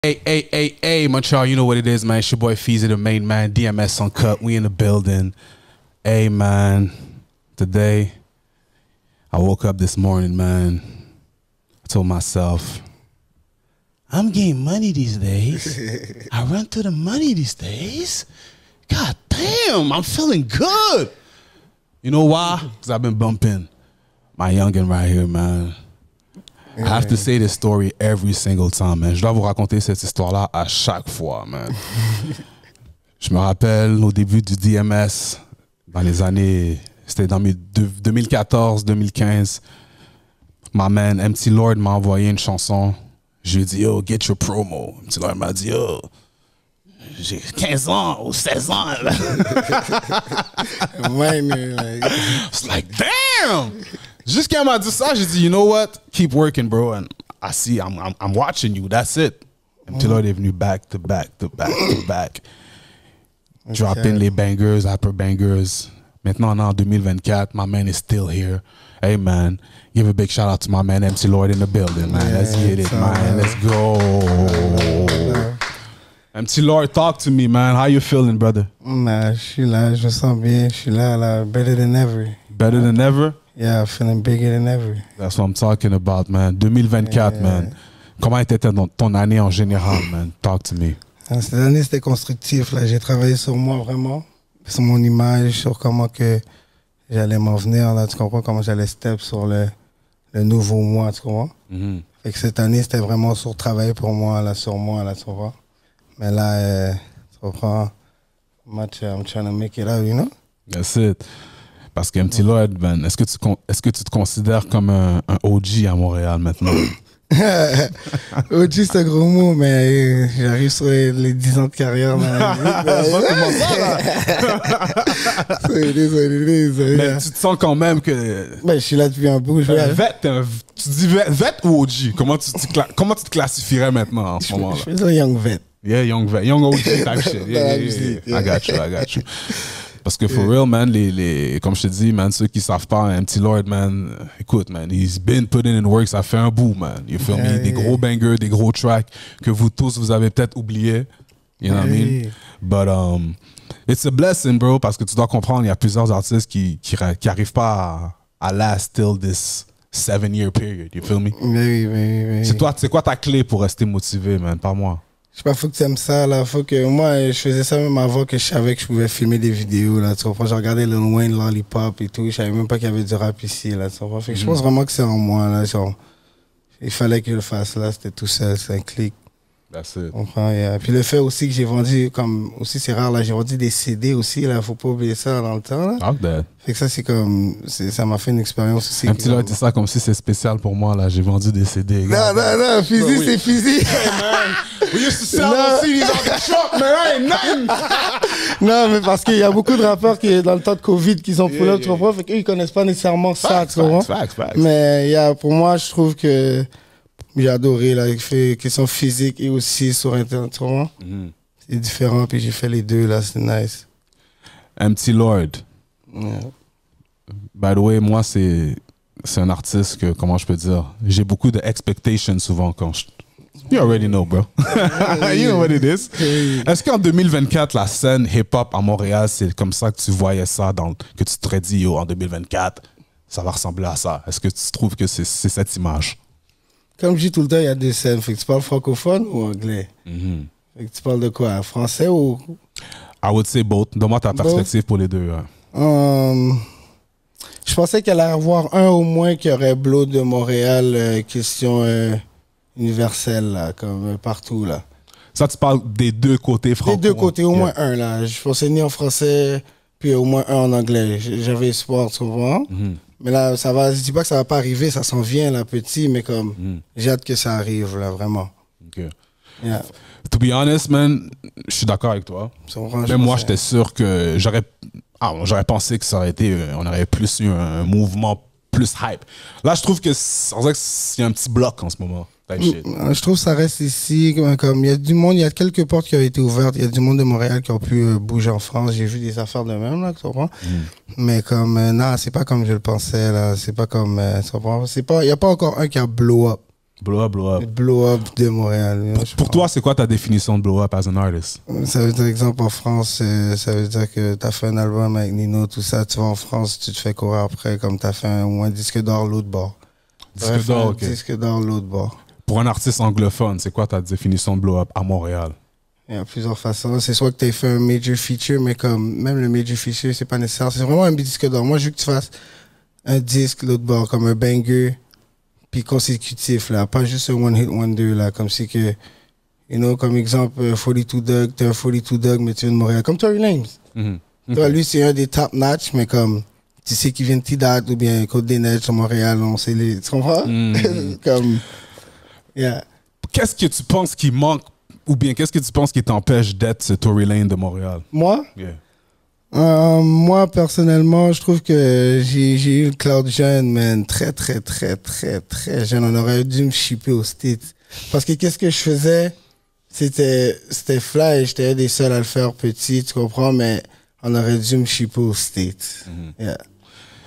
Hey, Montreal, you know what it is, man. It's your boy Feezy, the main man. DMS Uncut. We in the building. Hey, man. Today, I woke up this morning, man. I told myself, I'm getting money these days. I run to the money these days. God damn, I'm feeling good. You know why? Because I've been bumping my youngin right here, man. I have to say this story every single time, man. Je dois vous raconter cette histoire-là à chaque fois, man. Je me rappelle au début du DMS, dans les années, c'était dans 2014-2015. My man, MC Lord m'a envoyé une chanson. Je lui ai dit, yo, get your promo. MC Lord m'a dit, yo, j'ai 15 ans ou 16 ans. It's like, damn! Jusqu'à qu'elle m'a dit ça, j'ai dit, you know what? Keep working, bro. And I see, I'm watching you. That's it. MC Lord est venu back to back to back to back. Dropping les bangers après bangers. Maintenant, on est en 2024. My man is still here. Hey, man. Give a big shout out to my man MC Lord in the building, man. Let's get it, man. Let's go. MC Lord, talk to me, man. How you feeling, brother? Je suis là, je me sens bien. Je suis là, better than ever. Better than ever? Yeah, feeling bigger than ever. That's what I'm talking about, man. 2024, man. Comment était ton année en général, man? Talk to me. Cette année, c'était constructif. J'ai travaillé sur moi, vraiment. Sur mon image, sur comment que j'allais m'en venir, là, tu comprends? Comment j'allais step sur le nouveau moi, tu comprends? Fait que cette année, c'était vraiment sur travailler pour moi, là, sur moi, là, tu comprends? Mais là, tu comprends? I'm trying to make it out, you know? That's it. Parce que MC Lord, ben, est-ce que tu te considères comme un OG à Montréal maintenant? OG, c'est un gros mot, mais j'arrive sur les 10 ans de carrière dans la vie. Mais tu te sens quand même que... Ben, je suis là depuis un bout. Tu dis vet ou OG? Comment tu te classifierais maintenant en ce moment-là? Je fais un young vet. Yeah, young vet. Young OG type shit. Yeah. I got you. Parce que for real, man, comme je te dis, man, ceux qui savent pas, MC Lord, man, écoute, man, he's been putting in work, ça fait un bout, man. You feel me? Des gros bangers, des gros tracks que vous tous, vous avez peut-être oubliés. You know what I mean? But it's a blessing, bro, parce que tu dois comprendre, il y a plusieurs artistes qui arrivent pas à last till this 7-year period. You feel me? Oui. C'est quoi ta clé pour rester motivé, man? Pas moi. Je sais pas, faut que tu aimes ça, là. Faut que, moi, je faisais ça même avant que je savais que je pouvais filmer des vidéos, là. Tu comprends? Je regardais Lil Wayne, Lollipop et tout. Je savais même pas qu'il y avait du rap ici, là. Tu comprends? Fait que je pense vraiment que c'est en moi, là. Genre, il fallait que je le fasse, là. C'était tout seul, c'est un clic. That's it. Tu comprends? Puis le fait aussi que j'ai vendu, comme, aussi c'est rare, là. J'ai vendu des CD aussi, là. Faut pas oublier ça dans le temps, là. Talk that. Fait que ça, c'est comme, ça m'a fait une expérience aussi. Un petit là, dit ça comme si c'est spécial pour moi, là. J'ai vendu des CD. Non, Feezy, c'est Feezy. Hey, man. We used to sell those CDs out the truck, man. I ain't nothing. Non, mais parce qu'il y a beaucoup de rappeurs qui, dans le temps de Covid, qui sont pull up, tu comprends? Fait qu'eux, ils connaissent pas nécessairement ça, tu comprends? Facts. Mais pour moi, je trouve que j'ai adoré, là, question physique et aussi sur Internet, tu comprends? C'est différent, puis j'ai fait les deux, là, c'est nice. MC Lord. By the way, moi, c'est un artiste que, comment je peux dire, j'ai beaucoup de expectations souvent quand je... You already know, bro. You know what it is. Est-ce qu'en 2024, la scène hip-hop à Montréal, c'est comme ça que tu voyais ça, que tu te serais dit, yo, en 2024, ça va ressembler à ça? Est-ce que tu trouves que c'est cette image? Comme je dis tout le temps, il y a deux scènes. Fait que tu parles francophone ou anglais? Fait que tu parles de quoi? Français ou... I would say both. Donne-moi ta perspective pour les deux. Je pensais qu'il allait y avoir un au moins qui aurait blow de Montréal, question universelle, là, comme partout, là. Ça, tu parles des deux côtés français? Des deux côtés, au moins un, là. Je pensais ni en français, puis au moins un en anglais. J'avais espoir, tu vois. Mais là, ça va, je dis pas que ça va pas arriver, ça s'en vient, là, petit, mais comme, j'ai hâte que ça arrive, là, vraiment. OK. Yeah. To be honest, man, je suis d'accord avec toi. Même moi, j'étais sûr que j'aurais pensé que ça aurait été, on aurait plus eu un mouvement plus hype. Là, je trouve que c'est vrai qu'il y a un petit bloc en ce moment. Je trouve que ça reste ici, comme il y a du monde, il y a quelques portes qui ont été ouvertes, il y a du monde de Montréal qui ont pu bouger en France. J'ai vu des affaires de même, là, tu comprends? Mais comme, non, c'est pas comme je le pensais, là. C'est pas comme, tu comprends? Il n'y a pas encore un qui a blow up. Blow up. Blow up de Montréal. Pour toi, c'est quoi ta définition de blow up as an artist? Ça veut dire, exemple, en France, ça veut dire que tu as fait un album avec Nino, tout ça. Tu vas en France, tu te fais courir après, comme tu as fait un disque d'or l'autre bord. Disque d'or, ok. Disque d'or l'autre bord. Pour un artiste anglophone, c'est quoi ta définition de blow up à Montréal? Il y a plusieurs façons. C'est soit que tu as fait un major feature, mais comme même le major feature, c'est pas nécessaire. C'est vraiment un disque d'or. Moi, je veux que tu fasses un disque l'autre bord, comme un banger, puis consécutif, là. Pas juste un one hit wonder, là. Comme si que, you know, comme exemple, 42 Doug, t'es un 42 Doug, mais tu viens de Montréal. Comme Tory Lanez. Toi, lui, c'est un des top notch, mais comme, tu sais qu'il vient de T-Dot ou bien Côte-des-Neiges à Montréal, on sait les. Tu comprends? Comme, yeah. Qu'est-ce que tu penses qui manque, ou bien qu'est-ce que tu penses qui t'empêche d'être ce Tory Lanez de Montréal? Moi? Yeah. Moi, personnellement, je trouve que j'ai eu le cloud jeune, man. Très, très, très, très, très jeune. On aurait dû me shipper aux States. Parce que qu'est-ce que je faisais? C'était fly. J'étais un des seuls à le faire petit, tu comprends? Mais on aurait dû me shipper aux States. Yeah.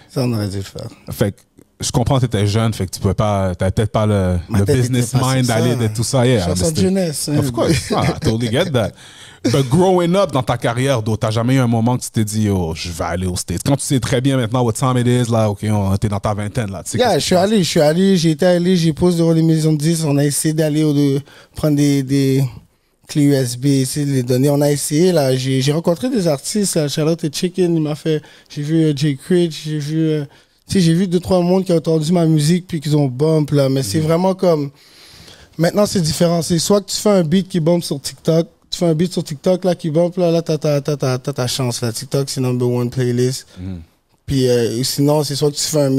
Ça, on aurait dû le faire. Fait que je comprends que tu étais jeune, fait que tu pouvais pas, t'avais peut-être pas le business mind d'aller de tout ça. Yeah, chanson de jeunesse. Of course. I totally get that. But growing up dans ta carrière, t'as jamais eu un moment que tu t'es dit, oh, je vais aller aux States. Quand tu sais très bien maintenant what time it is, là, ok, t'es dans ta vingtaine, là. Tu sais yeah, je suis allé, j'ai posé devant les maisons de 10, on a essayé d'aller prendre des clés USB, essayer de les donner. On a essayé, là, j'ai rencontré des artistes, là, Charlotte et Chicken, il m'a fait, j'ai vu Jay Critch, j'ai vu, tu sais, j'ai vu 2-3 mondes qui ont entendu ma musique puis qu'ils ont bump, là, mais c'est vraiment comme, maintenant c'est différent, c'est soit que tu fais un beat qui bump sur TikTok, tu fais un beat sur TikTok là qui bump là t'as ta chance là. TikTok c'est number one playlist. Puis sinon c'est soit que tu fais un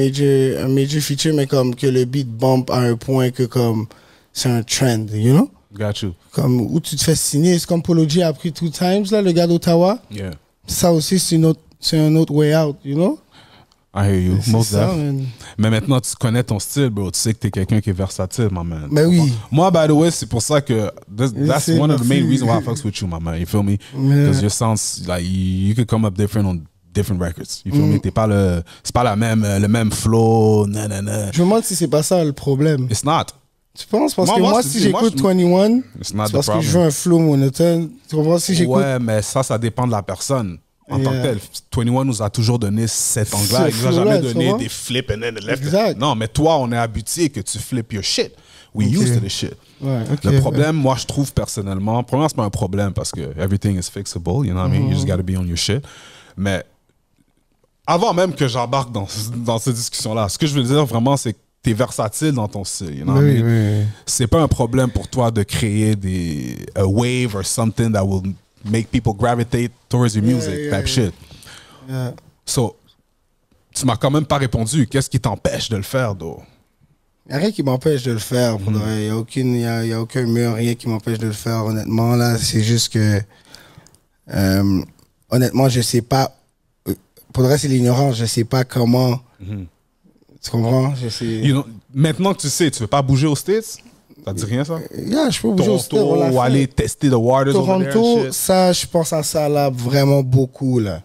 major feature mais comme que le beat bump à un point que comme c'est un trend, you know? Got you. Comme où tu te fais signer, c'est comme Polo G a pris 2 times là, le gars d'Ottawa. Yeah. Ça aussi c'est un autre way out, you know? I hear you. Most ça, definitely. Mais maintenant, tu connais ton style, bro. Tu sais que t'es quelqu'un qui est versatile, my man. Mais oui. Moi, by the way, c'est pour ça que that's one of the main reasons why I fucks with you, my man. You feel me? Because your sounds, like, you could come up different on different records. You feel me? T'es pas c'est pas le même flow, nanana. Je me demande si c'est pas ça le problème. It's not. Tu penses? Parce que moi si j'écoute 21, c'est parce que je veux un flow monotone. Tu comprends? Si j'écoute... Ouais, mais ça dépend de la personne. En tant que tel, 21 nous a toujours donné cet angle-là. Il nous a jamais donné des flips and then the left. Exact. Non, mais toi, on est habitué que tu flippes your shit. We used to the shit. Ouais, le problème, moi, je trouve personnellement, premièrement, c'est pas un problème parce que everything is fixable, you know what I mean? You just gotta be on your shit. Mais avant même que j'embarque dans cette discussion-là, ce que je veux dire vraiment, c'est que t'es versatile dans ton style, you know what I mean? Oui. C'est pas un problème pour toi de créer a wave or something that will make people gravitate towards your music, type shit. Yeah. So, tu m'as quand même pas répondu. Qu'est-ce qui t'empêche de le faire, though? Il n'y a rien qui m'empêche de le faire. Il n'y a aucun mur, rien qui m'empêche de le faire, honnêtement. Là, c'est juste que, honnêtement, je sais pas. Pour le reste, c'est l'ignorance. Je sais pas comment. Tu comprends? Maintenant que tu sais, tu veux pas bouger aux States? Ça te dit rien, ça? Yeah, je peux bouger aux States. Toronto, ou aller tester the waters over there and Toronto, shit. ça, je pense à ça là vraiment beaucoup, là.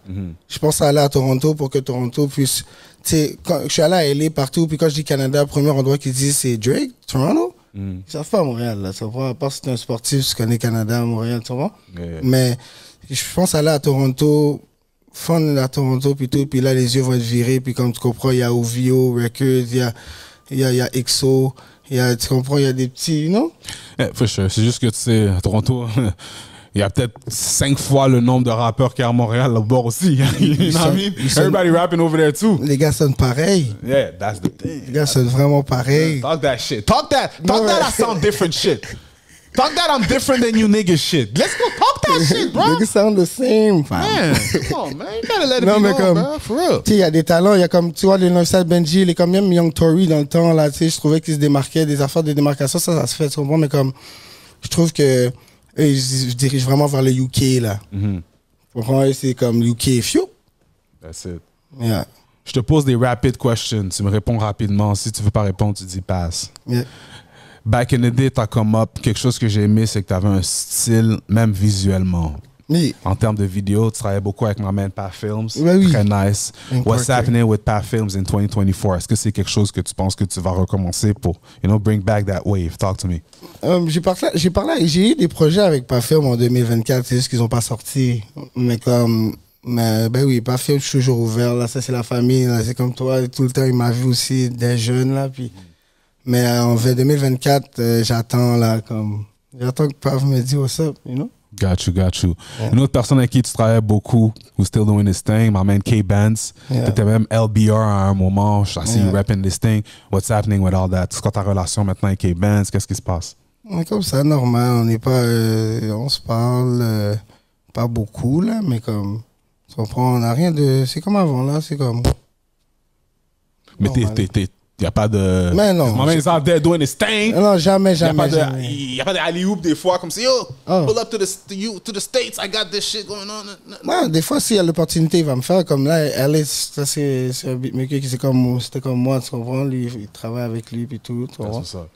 Je pense à aller à Toronto pour que Toronto puisse... Tu sais, quand je suis allé à LA partout, puis quand je dis Canada, le premier endroit qu'ils disent, c'est Drake, Toronto. Ils savent pas à Montréal, là. Tu comprends? À part si t'es un sportif, tu connais Canada, Montréal, tu comprends? Yeah. Mais je pense aller à Toronto, fun à Toronto, puis tout, puis là, les yeux vont être virés, puis comme tu comprends, il y a OVO Records, il y a XO, tu comprends, il y a des petits, non? Yeah, for sure. C'est juste que, tu sais, à Toronto, il y a peut-être 5 fois le nombre de rappeurs qu'il y a à Montréal, là-bas aussi. You know what I mean? Everybody rapping over there, too. Les gars sonnent pareil. Yeah, that's the thing. Les gars sonnent vraiment pareil. Talk that shit. Talk that I sound different shit. Talk that I'm different than you niggas shit. Let's go talk that shit, bro. Niggas sound the same, fam. Man, come on, man. You gotta let it Non, be mais known, comme, bro. For real. Tu sais, il y a des talents, il y a comme, tu vois, les Northside Benji, les comme même Young Tory dans le temps, là, tu sais, je trouvais qu'ils se démarquaient, des affaires de démarcation, ça se fait, tu comprends, mais comme, je trouve que, eux, ils se dirigent vraiment vers le UK, là. Tu comprends, eux, c'est comme UK, phew. That's it. Yeah. Je te pose des rapid questions. Tu me réponds rapidement. Si tu veux pas répondre, tu dis passe. Yeah. Back in the day, t'as come up. Quelque chose que j'ai aimé, c'est que t'avais un style, même visuellement. Oui. En termes de vidéo, tu travailles beaucoup avec ma man Pat Films. Oui. Très nice. What's Parker. happening with Pat Films in 2024? Est-ce que c'est quelque chose que tu penses que tu vas recommencer pour, bring back that wave? Talk to me. J'ai eu des projets avec Pafilm en 2024, c'est juste qu'ils n'ont pas sorti. Mais ben oui, Pafilm, je suis toujours ouvert. Là, ça, c'est la famille. Là, c'est comme toi, tout le temps, il m'a vu aussi des jeunes. Là, puis... Mais en 2024, j'attends que Pav me dise what's up, you know? Got you. Yeah. Une autre personne avec qui tu travailles beaucoup, who's still doing this thing, my man K-Benz. Yeah. T'étais même LBR à un moment. I see you Yeah. rapping this thing. What's happening with all that? C'est quoi ta relation maintenant avec K-Benz? Qu'est-ce qui se passe? On est comme ça, normal. On n'est pas... on se parle pas beaucoup, là, mais comme... Tu comprends? On n'a rien de... C'est comme avant, là. C'est comme... Mais normal. y a pas de... Mais non. My man is out there doing his thing. Non, jamais. Y a pas de alley-oop des fois comme ça. Yo, Oh. pull up to the States. I got this shit going on. Ouais, des fois, s'il y a l'opportunité, il va me faire. Comme là, Alice, ça, c'est un beatmaker qui c'était comme moi, tu comprends? Lui, il travaille avec lui, puis tout, tu comprends? C'est ça.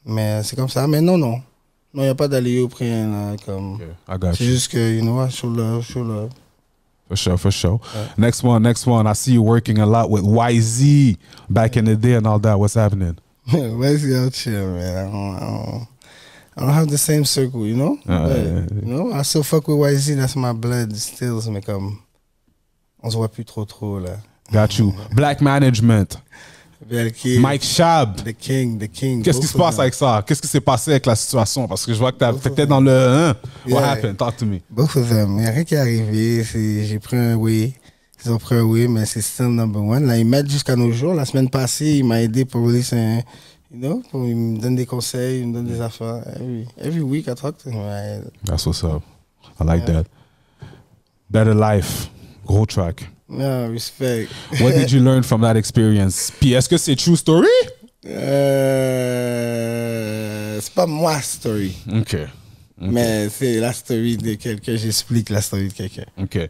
Mais c'est comme ça. Mais non. Non, il n'y a pas d'allée-up, rien, là, comme... Okay, I got C'est you. juste que, you know, show love. For sure. Next one. I see you working a lot with YZ back in the day and all that. What's happening? Where's the out here, man? I don't have the same circle, you know? But, you know, I still fuck with YZ, that's my blood still, mais comme... On se voit plus trop, là. Got you. Black Management. BLK, Mike Shab. The King. Qu'est-ce qui se passe avec ça? Qu'est-ce qui s'est passé avec la situation? Parce que je vois que t'étais dans le... What Yeah. happened? Talk to me. Both of them. Il n'y a rien qui est arrivé. J'ai pris un way. Ils ont pris un way, mais c'est still number one. Là, ils m'aident jusqu'à nos jours. La semaine passée, il m'a aidé pour release un... You know, il me donne des conseils, il me donne des affaires. Every week, I talk to him. That's what's up. I like that. Better Life. Gros track. No, respect. What did you learn from that experience? Puis est-ce que c'est true story? C'est pas moi, story. OK. Mais c'est la story de quelqu'un. J'explique la story de quelqu'un. Okay.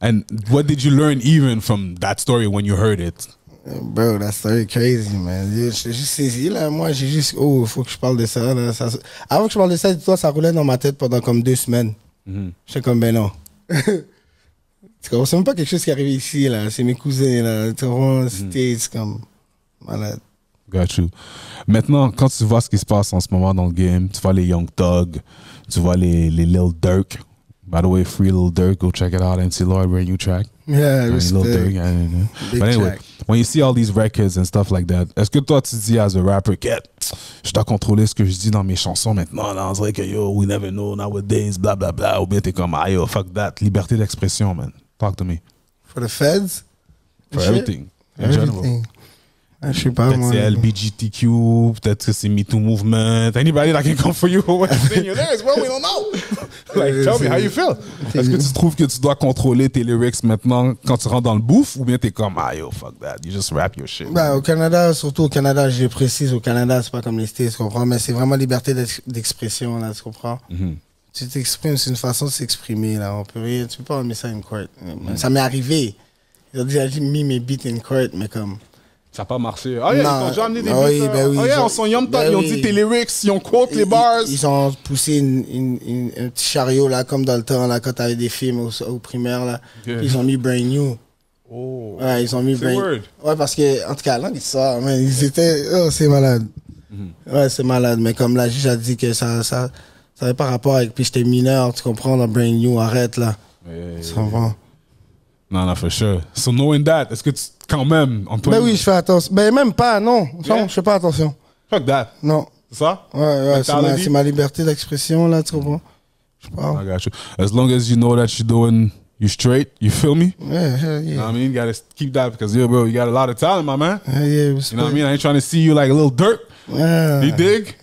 And what did you learn even from that story when you heard it? Bro, that story crazy, man. J'ai juste saisi, là. Moi, j'ai juste... Oh, il faut que je parle de ça, là. Avant que je parle de ça, dis-toi, ça roulait dans ma tête pendant comme 2 semaines. J'étais comme, ben non. Tu comprends? C'est même pas quelque chose qui est arrivé ici, là. C'est mes cousins, là. Tu comprends? C'est comme... Malade. Got you. Maintenant, quand tu vois ce qui se passe en ce moment dans le game, tu vois les Young Thug, tu vois les Lil Durk. By the way, free Lil Durk, go check it out. MC Lloyd, brand new track. Yeah, Lil respect. Durk. But Big anyway, track. when you see all these records and stuff like that, est-ce que toi, tu te dis as a rapper, je dois contrôler ce que je dis dans mes chansons maintenant, là, on dirait que yo, we never know nowadays, blah blah blah, ou bien t'es comme, ah yo, fuck that, liberté d'expression, man. Talk to me. For the feds? For Shit. everything. In general. Everything. Je sais pas, Peut-être moi. c'est LBGTQ, peut-être que c'est MeToo Movement. Anybody that can come for you, what you think your lyrics, well, we don't know. Like, tell me how you feel. Est-ce que tu trouves que tu dois contrôler tes lyrics maintenant quand tu rentres dans le bouffe, ou bien t'es comme, ah yo, fuck that, you just rap your shit. Bah, au Canada, surtout au Canada, je précise, au Canada, c'est pas comme les States, tu comprends? Mais c'est vraiment liberté d'expression, là, tu comprends? Tu t'exprimes, c'est une façon de s'exprimer, là. On peut rien, tu peux pas mettre ça in court. Ça m'est arrivé. Ils ont déjà mis mes beats in court, mais comme... Ça n'a pas marché. Ah, yeah, ils t'ont déjà amené des beats. Oui, ben oui. Ah, yeah, on s'en yum Ben ils ont oui. dit tes lyrics, ils ont quote les bars. Ils ont poussé un petit chariot, là, comme dans le temps, là, quand t'avais des films au primaire, là. Ok. Ils ont mis Brand New. Oh. Ouais, ils ont mis C'est word. Ouais, parce que, en tout cas, là, ils sortent, mais ils étaient. Oh, c'est malade. Ouais, c'est malade. Mais comme la juge a dit que ça avait pas rapport avec. Puis j'étais mineur, tu comprends, dans Brand New, arrête, là. Tu comprends? Non, for sure. So knowing that, est-ce que tu, quand même, Antoine. Ben oui, je fais attention. Ben même pas, non. Yeah. Non, je fais pas attention. Fuck that. Non. C'est ça? Ouais, Mentality? c'est ma liberté d'expression, là, tu comprends? Je I parle. got you. As long as you know that you're doing, you straight, you feel me? Yeah, You know yeah. what I mean? You gotta keep that because, yo, bro, you got a lot of talent, my man. Yeah, You know what I mean? I ain't trying to see you like a little dirt. Yeah. You dig?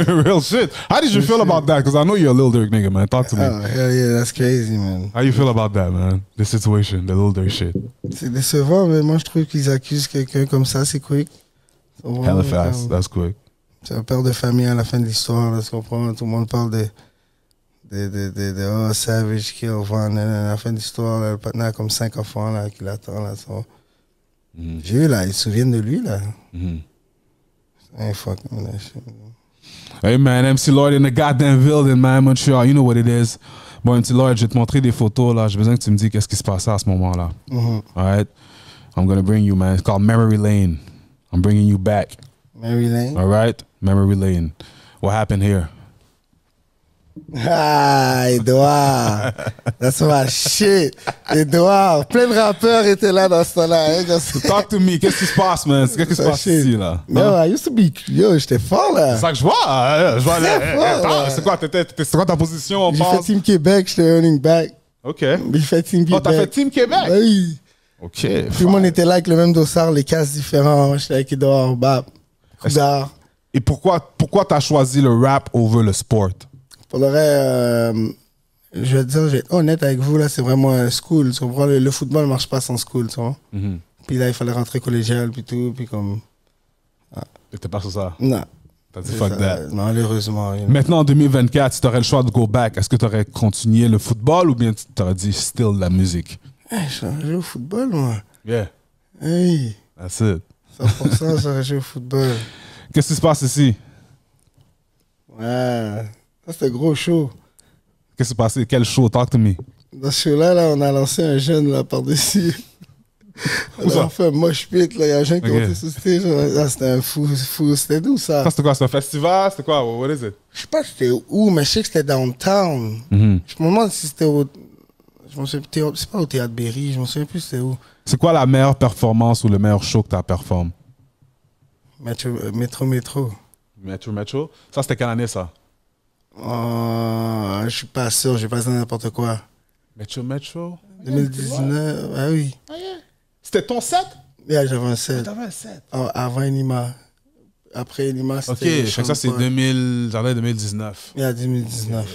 Real shit. How did you feel about that? Because I know you're a little Dirk nigga, man. Talk to me. Oh, hell yeah, that's crazy, man. How you feel about that, man? The situation, the little Dirk shit. C'est décevant, mais moi, je trouve qu'ils accusent quelqu'un comme ça, c'est quick. Hella fast. That's quick. C'est un père de famille à la fin de l'histoire, là, tu comprends? Tout le monde parle de Savage Kill Van. À la fin de l'histoire, là, le partenaire a comme 5 enfants là, qui l'attendent. Là, Vieux, là, ils se souviennent de lui, là. Hey, fuck, man, that shit. Hey, man, MC Lloyd in the goddamn building, man. Montreal, you know what it is. Bon, un petit Lloyd, je vais te montrer des photos, là. J'ai besoin que tu me dises qu'est-ce qui se passait à ce moment-là. All right? I'm going to bring you, man. It's called Memory Lane. I'm bringing you back. Memory Lane. All right? Memory Lane. What happened here? Ah, Edouard. That's my shit. Edouard. Plein de rappeurs étaient là dans ce temps-là. Hein, Talk to me. Qu'est-ce qui se passe, man? Qu'est-ce qui se passe ici, là? Yo, I used to be... Yo, j'étais fort, là. C'est ça que je vois. Je vois c'est quoi, c'est quoi ta position? J'ai fait Team Québec, j'étais running back. OK. J'ai fait Team Québec. Oh, t'as fait Team Québec? Oui. OK. Tout le monde était là avec le même dossard, les cases différents. J'étais avec Edouard, Bap, Koudard. Et pourquoi t'as choisi le rap over le sport? Pour le reste, je vais te dire, je vais être honnête avec vous, là, c'est vraiment un school. Tu comprends? Le football ne marche pas sans school, tu vois. Puis là, il fallait rentrer collégial, puis tout, puis comme... T'étais pas sur ça? Non. T'as dit fuck that? Malheureusement. Maintenant, en 2024, si t'aurais le choix de go back, est-ce que t'aurais continué le football ou bien t'aurais dit still la musique? Hey, j'aurais joué au football, moi. Yeah. Hey. That's it. 100%, j'aurais joué au football. Qu'est-ce qui se passe ici? Ouais. Ça, c'était un gros show. Qu'est-ce qui s'est passé? Quel show? Talk to me. Dans ce show-là, là, on a lancé un jeune là, par-dessus. On a fait un mosh pit. Là. Il y a un jeune qui est monté sur stage. Là, c'était un fou. C'était d'où ça? Ça, c'était quoi? C'est un festival? C'était quoi? What is it? Je sais pas c'était où, mais je sais que c'était downtown. Je me demande si c'était au... Je me souviens, c'est pas au Théâtre Berry. Je me souviens plus c'était où. C'est quoi la meilleure performance ou le meilleur show que tu as performé? Métro. Metro? Ça, c'était quelle année, ça? Je suis pas sûr. Je vais pas dire n'importe quoi. Metro? 2019. Ah oui. Ah, yeah. C'était ton set? Yeah, j'avais un set. T'avais un set? Avant Enima. Après Enima, c'était... OK, fait que ça, c'est 2019. Yeah, 2019.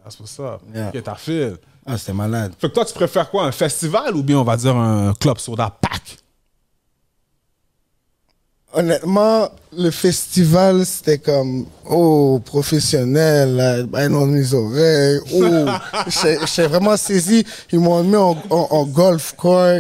That's what's up. Yeah. OK, t'as fait. Ah, c'était malade. Fait que toi, tu préfères quoi? Un festival ou bien, on va dire, un club soda pack? Honnêtement, le festival, c'était comme, oh, professionnel, là, ben dans mes oreilles, oh, j'étais vraiment saisi. Ils m'ont mis en golf court,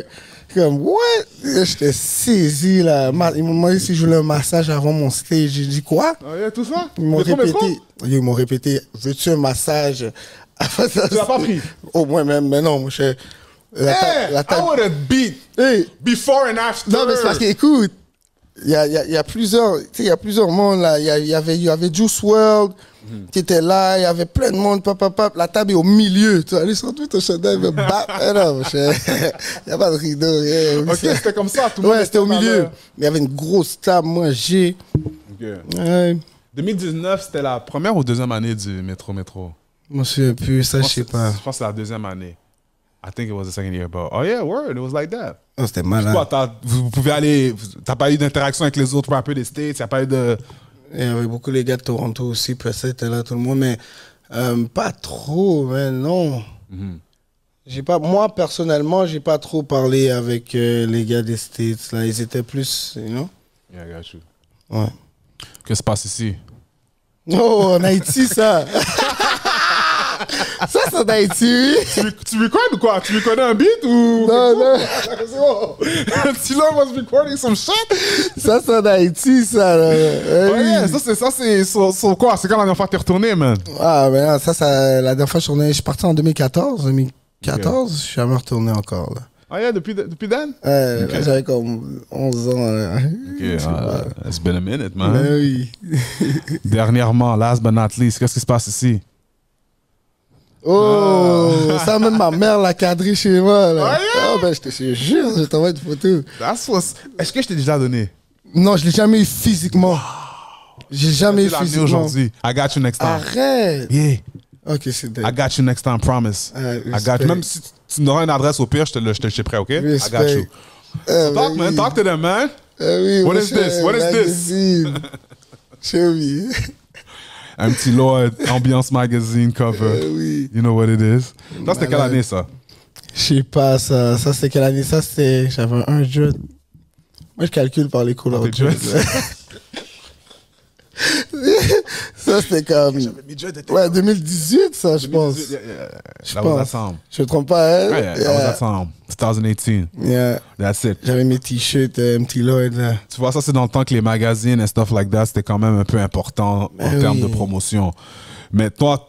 comme, what? J'étais saisi, là. Ils m'ont demandé si je voulais un massage avant mon stage. J'ai dit, quoi? Ah, yeah, tout ça? Ils m'ont répété, veux-tu un massage? Tu l'as pas pris? Au moins même, mais non, moi, I would have beat before and after. Non, mais c'est parce que, écoute, il y a plusieurs, tu sais, il y a plusieurs mondes là. Il y avait Juice WRLD qui était là. Il y avait plein de monde. La table est au milieu. Tu vas aller sur tout au chandail, mais bap. Non, il n'y a pas de rideau. Rien. OK, c'était comme ça. Tout le monde c'était au milieu. Il y avait une grosse table. Moi, j'ai. Okay. 2019, c'était la première ou deuxième année du Metro? Je me souviens plus. Ça, je sais pas. Je pense que c'est la deuxième année. I think it was the second year, but oh yeah, word, it was like that. Oh, c'était malade. Quoi, vous pouvez aller, t'as pas eu d'interaction avec les autres rappeurs des States, y a pas eu de... Il y avait beaucoup les gars de Toronto aussi, puis ça était là tout le monde, mais pas trop, mais non. J'ai pas, moi personnellement, j'ai pas trop parlé avec les gars des States, là, ils étaient plus, you know? Yeah, I got you. Ouais. Qu'est-ce qui se passe ici? Oh, en Haïti, ça. Ça, c'est en Haïti. Tu recordes ou quoi? Tu recordais un beat ou... Non. Tilo was recording some shit? Ça, c'est en Haïti, ça. Là. Ouais, ça, c'est sur quoi? C'est quand la dernière fois que t'es retourné, man? Ah, mais non, ça, la dernière fois, je suis parti en 2014. 2014, je suis jamais retourné encore, là. Ah, yeah, depuis Dan? Là, j'avais comme 11 ans. Là. OK, it's been a minute, man. Ben oui. Dernièrement, last but not least, qu'est-ce qui se passe ici? Oh, ça, même ma mère l'a cadré chez moi. Là. Oh, yeah? Ben, je te jure, je t'envoie une photo. Est-ce que je t'ai déjà donné? Non, je l'ai jamais eu physiquement. Wow. J'ai jamais eu physiquement. Aujourd'hui. I got you next time. Arrête. Yeah. Ok, c'est dingue. I got you next time, promise. I got you. Même si tu n'auras une adresse au pire, je te suis prêt, OK? Respect. I got you. So talk, man. Talk to them, man. Oui, What is this? What is this? Show me. Un petit Lloyd, Ambiance Magazine cover. Oui. You know what it is? Ça, c'était quelle année, ça? Je sais pas, ça. Ça, c'était quelle année? Ça, c'était... J'avais un jeu. Moi, je calcule par les couleurs. Ça, c'était comme... Ouais, 2018, ça, je pense. That was that song. Je me trompe pas, hein? Yeah, that was that song. 2018. Yeah. That's it. J'avais mes t-shirts MT Lloyd, là. Tu vois, ça, c'est dans le temps que les magazines et stuff like that, c'était quand même un peu important en termes de promotion. Mais toi,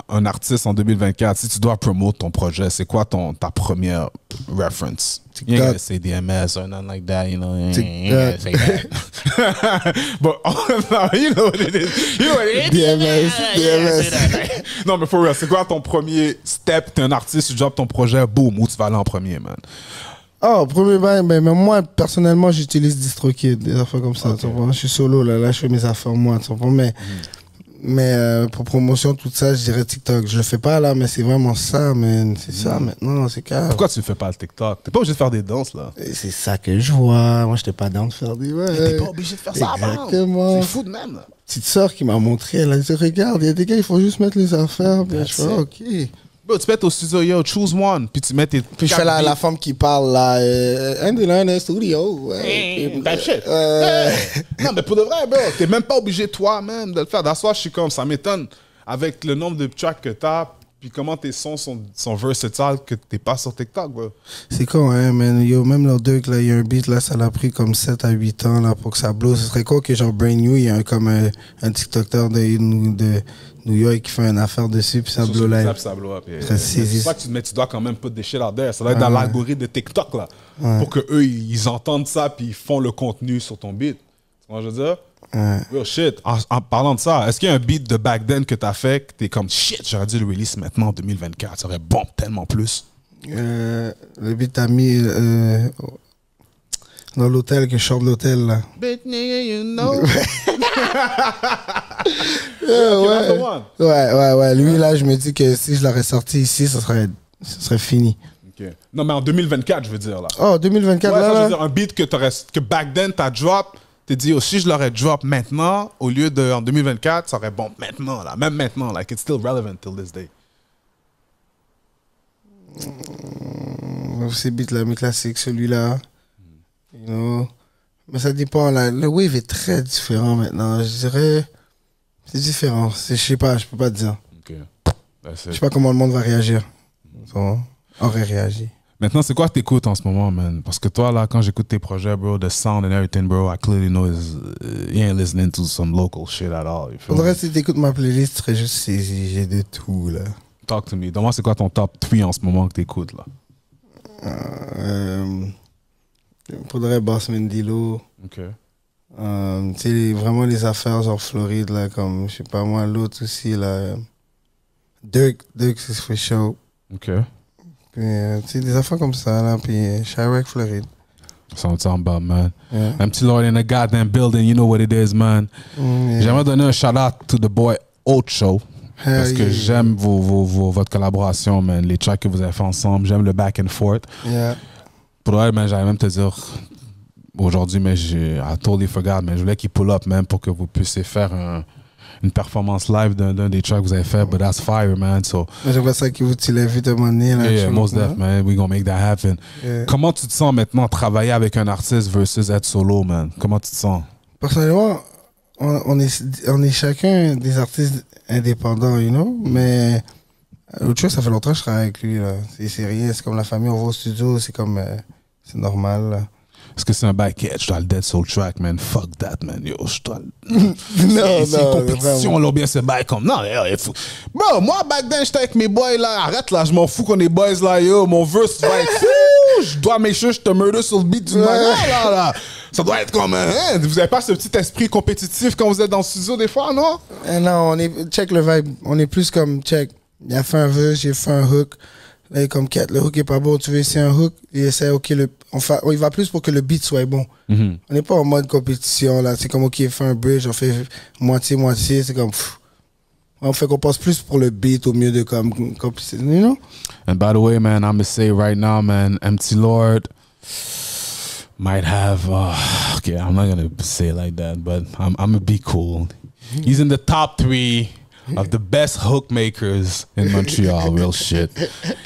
un artiste en 2024, si tu dois promouvoir ton projet, c'est quoi ta première reference? You ain't gonna say DMS or nothing like that, you know? You ain't gonna say that. But, you know what it is. You know what it is. DMS. Non, mais for real, c'est quoi ton premier step? T'es un artiste, tu drops ton projet, boum, où tu vas aller en premier, man? Oh, premier bail, mais moi, personnellement, j'utilise DistroKid, des affaires comme ça. Okay. Je suis solo, là, je fais mes affaires moi. Mais pour promotion, tout ça, je dirais TikTok. Je le fais pas là, mais c'est vraiment ça, man. C'est ça maintenant, c'est calme. Pourquoi tu ne fais pas le TikTok? T'es pas obligé de faire des danses, là. C'est ça que je vois. Moi, j'étais pas down de faire des... Ouais. T'es pas obligé de faire ça, exactement. C'est fou de même, là. Petite sœur qui m'a montré, elle a dit, regarde, il y a des gars, il faut juste mettre les affaires. Puis je fais, ok. Bro, tu mets au studio, yo, choose one. Puis tu mets tes... Puis je fais la femme qui parle, là, un studio. Type shit. Non, mais pour de vrai, bro, t'es même pas obligé toi-même de le faire. That's why je suis comme, ça m'étonne, avec le nombre de tracks que t'as, puis comment tes sons sont versatiles, que t'es pas sur TikTok, bro. C'est con, hein, man. Yo, même leur deux, là, il y a un beat, là, ça l'a pris comme 7 à 8 ans, là, pour que ça blow. Ce serait quoi que, genre, Brain New, il y a comme un TikToker de New York qui fait une affaire dessus, puis ça blow live. Ça blow up. C'est pas que tu dois quand même put des shit out there. Ça doit être dans l'algorithme de TikTok, là. Pour que eux ils entendent ça, puis ils font le contenu sur ton beat. Tu vois ce que je veux dire? Real shit. En parlant de ça, est-ce qu'il y a un beat de back then que t'as fait que t'es comme shit, j'aurais dû le release maintenant en 2024, ça aurait bon tellement plus? Le beat t'as mis dans l'hôtel, que je chante l'hôtel, là. Bitch nigga, you know. Ouais. Lui, là, je me dis que si je l'aurais sorti ici, ça serait fini. Okay. Non, mais en 2024, je veux dire, là. Oh, 2024, ouais, là. Ça, je veux dire, un beat que back then, t'as drop, t'es dit, oh, si je l'aurais drop maintenant, au lieu de en 2024, ça aurait bon maintenant, là. Même maintenant, like, it's still relevant till this day. Ces beats-là, mes classiques, celui-là. You know. Mais ça dépend, là. Le wave est très différent maintenant. Je dirais, c'est différent. Je sais pas, je peux pas te dire. Okay. Je sais pas comment le monde va réagir. Aurait réagi. Maintenant, c'est quoi que t'écoutes en ce moment, man? Parce que toi, là, quand j'écoute tes projets, bro, the sound and everything, bro, I clearly know you ain't listening to some local shit at all. Faudrait, si t'écoutes ma playlist, tu serais juste saisi. J'ai de tout, là. Talk to me. Dis-moi, c'est quoi ton top 3 en ce moment que t'écoutes, là? Faudrait Bossman Dilo. OK. Tu sais, vraiment les affaires genre Floride, là, comme, je sais pas moi, l'autre aussi, là. Dirk, c'est for show. OK. Puis, tu sais, des affaires comme ça, là. Puis, Chirac, Floride. That's what I'm talking about, man. Yeah. MC Lord in the goddamn building, you know what it is, man. Yeah. J'aimerais donner un shout-out to the boy Ocho. Parce que j'aime votre collaboration, man. Les tracks que vous avez fait ensemble. J'aime le back and forth. Yeah. Pour vrai, man, j'allais même te dire aujourd'hui, mais I totally forgot, mais je voulais qu'il pull up, man, pour que vous puissiez faire une performance live d'un des tracks que vous avez fait, but that's fire, man. So, j'aimerais ça que vous l'invite à mon nez. Yeah, most def, man. We gonna make that happen. Yeah. Comment tu te sens maintenant travailler avec un artiste versus être solo, man? Comment tu te sens? Personnellement, on est chacun des artistes indépendants, you know, mais l'autre chose, ça fait longtemps que je travaille avec lui, là. C'est rien, c'est comme la famille, on va au studio, c'est comme, c'est normal, là. Est-ce que c'est un back je dois le dead soul track, man? Fuck that, man. Yo, je dois non, c'est une compétition, là, bien c'est back comme. Non, yo, bro, moi, back then, j'étais avec mes boys, là. Arrête, là, je m'en fous qu'on est boys, là, yo. Mon verse va être fou. Je dois make sure je te murder sur le beat d'une manière, là. Ça doit être comme, hein? Vous avez pas ce petit esprit compétitif quand vous êtes dans le studio, des fois, non? Non, check le vibe. On est plus comme, check. Il a fait un verse, j'ai fait un hook. Là, comme 4, le hook est pas bon, tu veux essayer un hook, il essaie, ok, il va plus pour que le beat soit bon. On n'est pas en mode compétition, là. C'est comme, ok, fait un bridge, on fait moitié-moitié, c'est comme, on fait qu'on passe plus pour le beat au mieux de comme compétition, you know? And by the way, man, I'm gonna say right now, man, MC Lord might have, okay, I'm not gonna say it like that, but I'm gonna be cool. He's in the top 3 of the best hook makers in Montreal, real shit.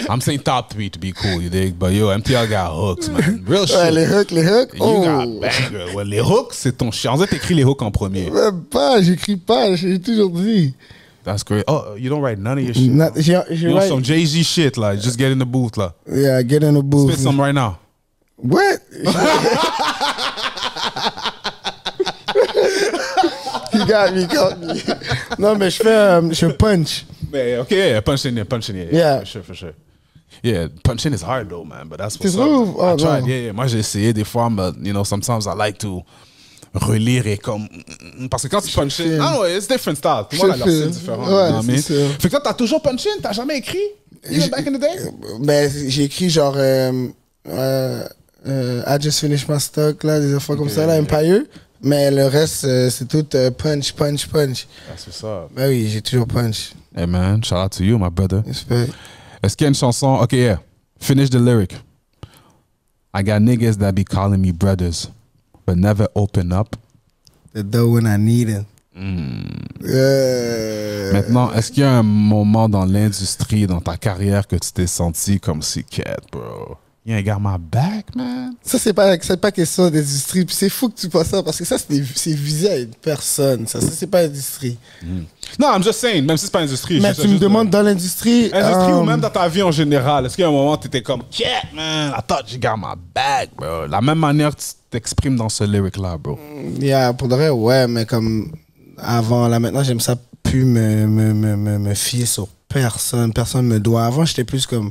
I'm saying top 3 to be cool, you dig? But yo, MTL got hooks, man. Real shit. Ouais, les hooks. You got banger. Ouais, les hooks, c'est ton shit. En fait, t'écris les hooks en premier. Même pas, j'écris pas, j'ai toujours dit. That's great. Oh, you don't write none of your shit? You know some Jay-Z shit, like, just get in the booth, like. Yeah, get in the booth. Spit some right now. What? You got me. Non, mais je punch. Mais, OK, yeah, punching. Yeah. For sure. Yeah, punching is hard though, man, but that's what's Tu up. trouves? I Oh, tried, non. yeah. Moi, j'ai essayé des fois, but, you know, sometimes I like to relire et comme... Parce que quand tu punches... feel. Ah non, it's different style. Tout le monde a leur feel. style différent. Ouais, you know what I mean? c'est sûr. Fait que toi, t'as toujours punché? T'as jamais écrit? Even back in the day? Ben, j'ai écrit genre I just finished my stock, là, des affaires comme ça, là, Empire. Mais le reste, c'est tout punch. That's what's up. Ben oui, j'ai toujours punch. Hey man, shout out to you, my brother. Respect. Est-ce qu'il y a une chanson? OK, yeah. Finish the lyric. I got niggas that be calling me brothers, but never open up. The dough when I need it. Maintenant, est-ce qu'il y a un moment dans l'industrie, dans ta carrière, que tu t'es senti comme si, cat, bro? You ain't got my back, man? Ça, c'est pas question d'industrie. Puis c'est fou que tu penses ça, parce que ça, c'est visé à une personne. Ça c'est pas industrie. Non, I'm just saying, même si c'est pas industrie. Mais tu me demandes dans l'industrie. Industrie ou même dans ta vie en général, est-ce qu'il y a un moment où tu étais comme, yeah, man, I thought you got my back, bro? La même manière que tu t'exprimes dans ce lyric-là, bro. Yeah, pour de vrai, ouais, mais comme avant, là, maintenant, j'aime ça plus me fier sur personne. Personne me doit. Avant, j'étais plus comme.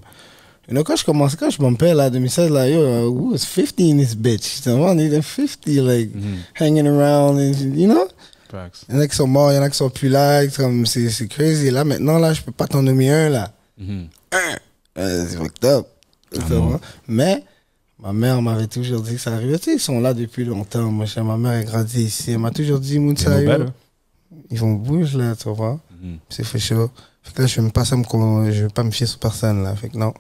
You know, quand je m'appelle là, 2016, là, yo, who was 50 in this bitch? Tu vois, on est 50, like, hanging around, and, you know? Facts. Il y en a qui sont morts, il y en a qui sont plus là, comme, c'est crazy. Là, maintenant, là, je peux pas t'en nommer un, là. C'est fucked up. Tu vois? Mais, ma mère m'avait toujours dit que ça arrivait. Tu sais, ils sont là depuis longtemps. Moi, ma mère a grandi ici. Elle m'a toujours dit, Mounsa, ils vont bouger, là, tu vois? C'est fait chaud. Fait que là, je vais pas me fier sur personne, là. Fait que non.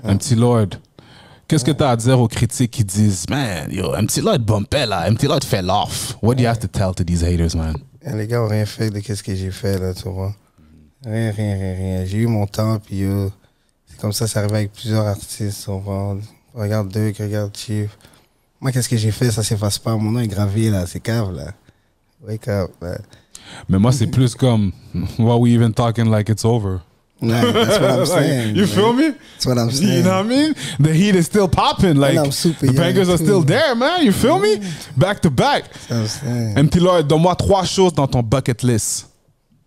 MC Lord, qu'est-ce que tu as à dire aux critiques qui disent, man, yo, MC Lord bumpait là, MC Lord fell off. What do you have to tell to these haters, man? Les gars ont rien fait de ce que j'ai fait, là, tu vois. Rien. J'ai eu mon temps, puis c'est comme ça, c'est arrivé avec plusieurs artistes, tu vois. Regarde Duke, regarde Chief. Moi, qu'est-ce que j'ai fait, ça s'efface pas. Mon nom est gravé, là, c'est cave, là. Wake up, là. Mais moi, c'est plus comme, why we even talking like it's over? Nah, that's what I'm saying. You feel me? That's what I'm saying. You know what I mean? The heat is still popping. Like, I'm super the young, bangers are too. still there, man. You feel me? Back to back. That's what I'm saying. MC Lord, donne-moi 3 choses dans ton bucket list.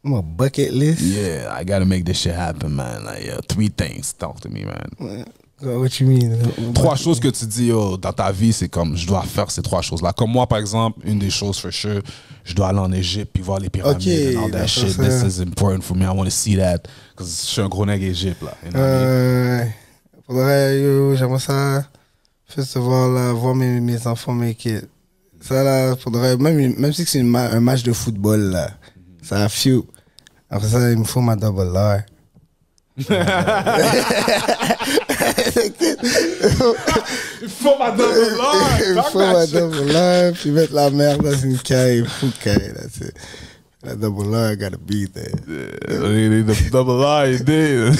My bucket list? Yeah, I gotta make this shit happen, man. Like, 3 things. Talk to me, man. What you mean? 3 choses que tu dis, yo, dans ta vie, c'est comme, je dois faire ces 3 choses-là. Comme moi, par exemple, une des choses, for sure, je dois aller en Égypte puis voir les pyramides and all that shit. This is important for me. I want to see that. Parce que je suis un gros nègre Égypte, là. You know what I mean? Faudrait, j'aimerais ça, festival, là, voir mes enfants, mes kids. Ça, là, faudrait, même si c'est un match de football, là, ça a few. Après ça, il me faut ma double R. Il faut ma double R. Il faut ma double R, puis mettre la merde dans une caille, fou caille, là, tu sais. La double R gotta be there. The double R, you did.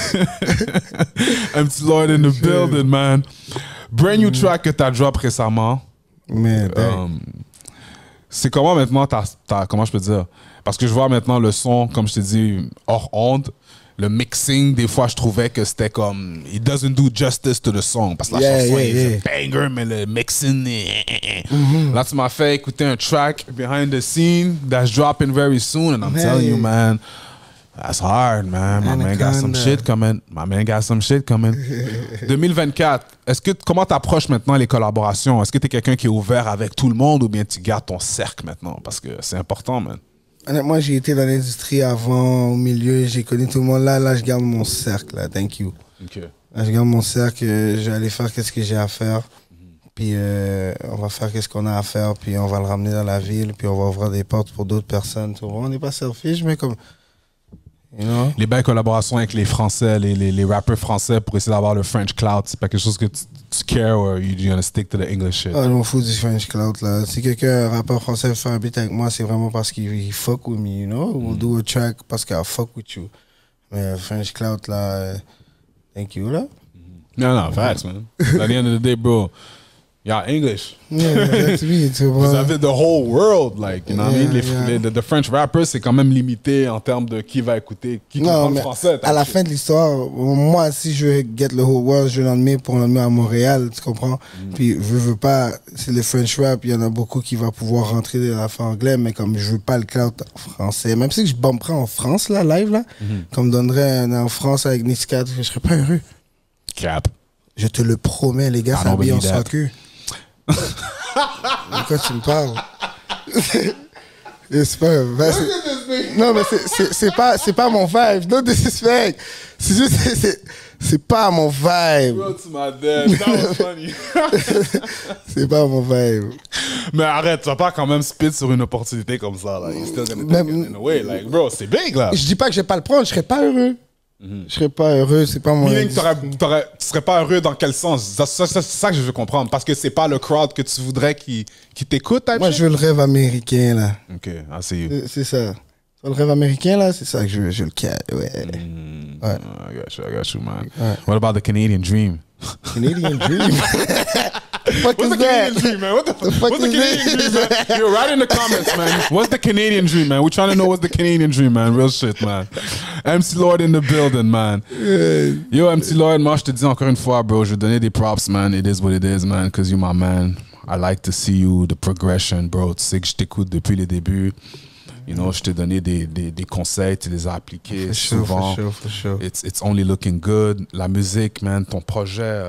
MC Lord in the building, man. Brand new track que t'as drop récemment. Mais, c'est comment maintenant comment je peux dire? Parce que je vois maintenant le son, comme je t'ai dit, hors onde. Le mixing, des fois, je trouvais que c'était comme... It doesn't do justice to the song. Parce que la chanson est un banger, mais le mixing... Là, tu m'as fait écouter un track behind the scene that's dropping very soon. And I'm telling you, man, that's hard, man. My man got some shit coming. 2024, comment t'approches maintenant les collaborations? Est-ce que t'es quelqu'un qui est ouvert avec tout le monde ou bien tu gardes ton cercle maintenant? Parce que c'est important, man. Honnêtement, j'ai été dans l'industrie avant, au milieu, j'ai connu tout le monde. Là, je garde mon cercle, là, thank you. Okay. Là, je garde mon cercle, je vais aller faire ce que j'ai à faire. Puis on va faire ce qu'on a à faire, puis on va le ramener dans la ville, puis on va ouvrir des portes pour d'autres personnes. Tu vois, on n'est pas selfish, mais comme... You know? Les belles collaborations avec les Français, les rappeurs français pour essayer d'avoir le French clout, c'est pas quelque chose que tu cares ou you're gonna stick to the English shit? Ah, je m'en fous du French clout, là. Si quelqu'un, un rappeur français, fait un beat avec moi, c'est vraiment parce qu'il fuck with me, you know? We'll do a track parce qu'il fuck with you. Mais French clout, là, thank you, là. Non, facts, man. At the end of the day, bro, Yeah, English. Yeah, that's me, tu vois. Vous avez the whole world, like, you know what I mean? The French rappers, c'est quand même limité en termes de qui va écouter, qui comprend le français. À la fin de l'histoire, moi, si je veux get le whole world, je l'emmène pour l'emmener à Montréal, tu comprends? Puis, je veux pas, c'est le French rap, il y en a beaucoup qui vont pouvoir rentrer dans la fin anglais, mais comme je veux pas le clout français, même si je bomberais en France, là, live, là, comme donnerait en France avec Niska, je serais pas heureux. Cap. Je te le promets, les gars, ça habille en sans queue. De quoi tu me parles? C'est pas, non, mais c'est pas mon vibe. No disrespect. C'est juste, c'est pas mon vibe. Bro, to my dad. That was funny. C'est pas mon vibe. Mais arrête, tu vas pas quand même spit sur une opportunité comme ça, là. You're still gonna take it in a way. Like, bro, c'est big, là. Je dis pas que je vais pas le prendre, je serais pas heureux. Je serais pas heureux, c'est pas mon. Meaning, tu serais pas heureux dans quel sens? C'est ça que je veux comprendre. Parce que c'est pas le crowd que tu voudrais qui t'écoute, moi, je veux le rêve américain, là. Ok, I see you. C'est ça. Le rêve américain, là, c'est ça que je le casse. Ouais. Ouais. I got you, man. Ouais. What about the Canadian dream? Canadian dream? What's the Canadian dream, man? What the fuck is the Canadian dream, man? Yo, write in the comments, man. What's the Canadian dream, man? We're trying to know what's the Canadian dream, man. Real shit, man. MC Lord in the building, man. Yo, MC Lord, moi, je te dis encore une fois, bro, je vais donner des props, man. It is what it is, man, because you're my man. I like to see you, the progression, bro. Tu sais que je t'écoute depuis les débuts. You know, je t'ai donné des conseils, tu les as appliqués souvent. For sure. It's only looking good. La musique, man, ton projet...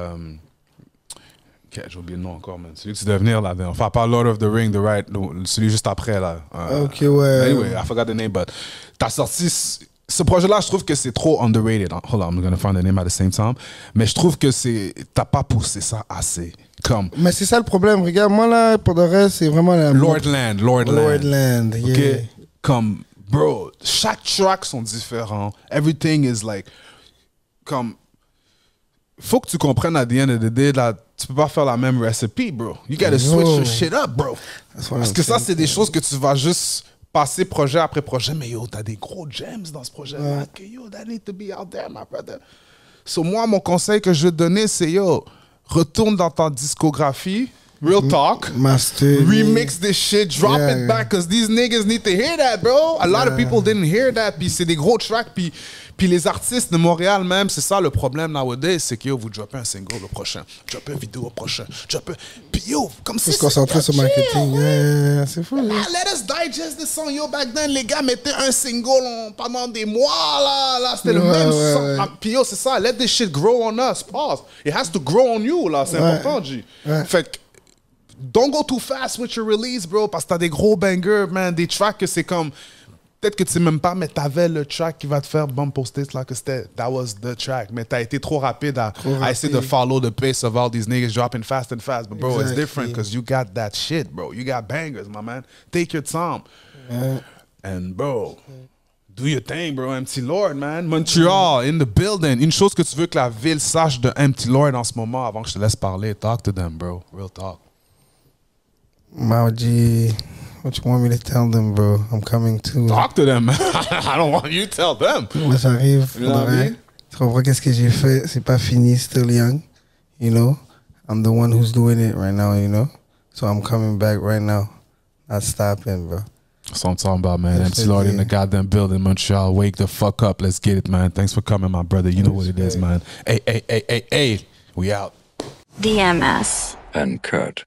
Okay, j'ai oublié le nom encore, man. Celui que tu devais venir là. Enfin, pas Lord of the Ring, celui juste après, là. Ok, ouais. Anyway, I forgot the name, but t'as sorti... Ce projet-là, je trouve que c'est trop underrated. Hold on, I'm going to find the name at the same time. Mais je trouve que t'as pas poussé ça assez. Comme... Mais c'est ça le problème. Regarde, moi, là, pour de reste, c'est vraiment... Lordland, yeah. Okay? Comme, bro, chaque track sont différents. Everything is like... Comme... Faut que tu comprennes à the end of the day, là, tu peux pas faire la même recipe, bro. You gotta switch your shit up, bro. Parce que ça, c'est des choses que tu vas juste passer projet après projet. Mais yo, t'as des gros gems dans ce projet-là. Que yo, that need to be out there, my brother. So moi, mon conseil que je vais te donner, c'est yo, retourne dans ta discographie. Real talk. Master. Remix this shit. Drop it back. Because these niggas need to hear that, bro. A lot of people didn't hear that. Puis c'est des gros tracks. Puis les artistes de Montréal même, c'est ça le problème nowadays. C'est que yo, vous droppez un single le prochain. Droppez une vidéo le prochain. Puis yo, comme si... Faut se concentrer sur le marketing. Yeah, c'est fou. Let us digest the song. Yo, back then, les gars mettaient un single pendant des mois, là. C'était le même son. Puis yo, c'est ça. Let this shit grow on us. Pause. It has to grow on you, là. C'est important, G. Fait que don't go too fast with your release, bro, parce que t'as des gros bangers, man, des tracks que c'est comme... Peut-être que tu sais même pas, mais t'avais le track qui va te faire bump poster, là, que c'était... That was the track. Mais t'as été trop rapide à essayer de follow the pace of all these niggas dropping fast and fast. But, bro, it's different because you got that shit, bro. You got bangers, my man. Take your time. And, bro... Do your thing, bro. MC Lord, man. Montreal, in the building. Une chose que tu veux que la ville sache de MC Lord en ce moment avant que je te laisse parler. Talk to them, bro. Real talk. Mauji, what you want me to tell them, bro? I'm coming too. Talk to them. I don't want you to tell them. Moi, j'arrive. You know what I mean? Tu comprends qu'est-ce que j'ai fait? C'est pas fini, still young. You know? I'm the one who's doing it right now, you know? So I'm coming back right now. Not stopping, bro. That's what I'm talking about, man. MC Lord in the goddamn building, Montreal. Wake the fuck up. Let's get it, man. Thanks for coming, my brother. You know what it is, man. Hey. We out. DMS. Uncut.